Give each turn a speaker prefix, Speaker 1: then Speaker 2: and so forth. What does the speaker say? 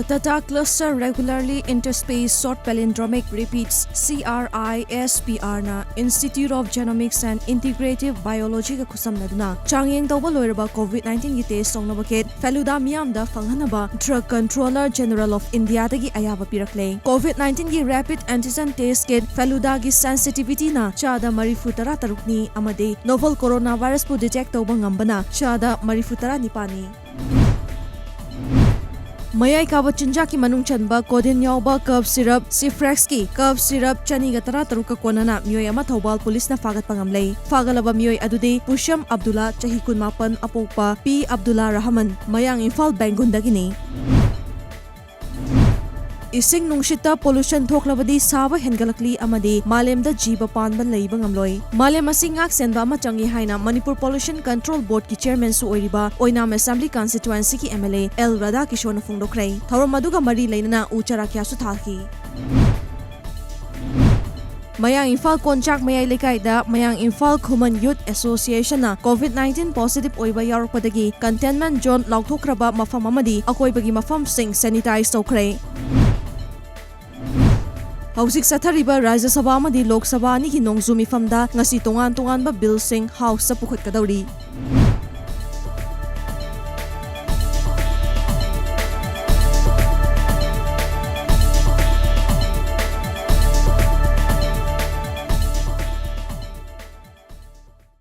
Speaker 1: The data cluster regularly interspace short palindromic repeats CRISPR na Institute of Genomics and Integrative Biology ka khusamnaduna changyeng tawba loiraba COVID-19 gi test songnabakhet FELUDA miyamda fanghanaba Drug Controller General of India dagi ayaba pirakle COVID-19 gi rapid antigen test kit FELUDA gi sensitivity na chada marifutara tarukni amade novel coronavirus pu detect tawba ngambana chada marifutara nipani Mayai kaba chinja ki manung chanba kodin yauba curve syrup Cifrex ki curve syrup chani ga tara taruka konana miyoi ama THOUBAL police na fagat pangamlay fagalaba miyoi adude Pusham Abdullah chahi kunmapan apokpa P Abdullah Rahman mayang Imphal Bangundagini Ising nungshita pollution thoklabadi saba hengalakli amadi malemda jiba panban leiba ngamloi malem asing ngak senba ma changi haina Manipur Pollution Control Board ki chairman su oiriba Oinam Assembly constituency ki MLA L RADHAKISHORE na phungdokhrei thorom maduga mari leinana uchara kya su thalki Mayang Imphal Konchak Mayai Lekaida Mayang Imphal Human Youth Association na COVID-19 positive oiba yarokpadagi containment zone lauthokraba mafam amadi akoibagi mafam sing sanitize tawkhrei Hausik sathariba Rajya Sabha amadi Lok Sabha ni ki nongzu mifamda ngasi tongan ba bill sing house sa pukhat kadauri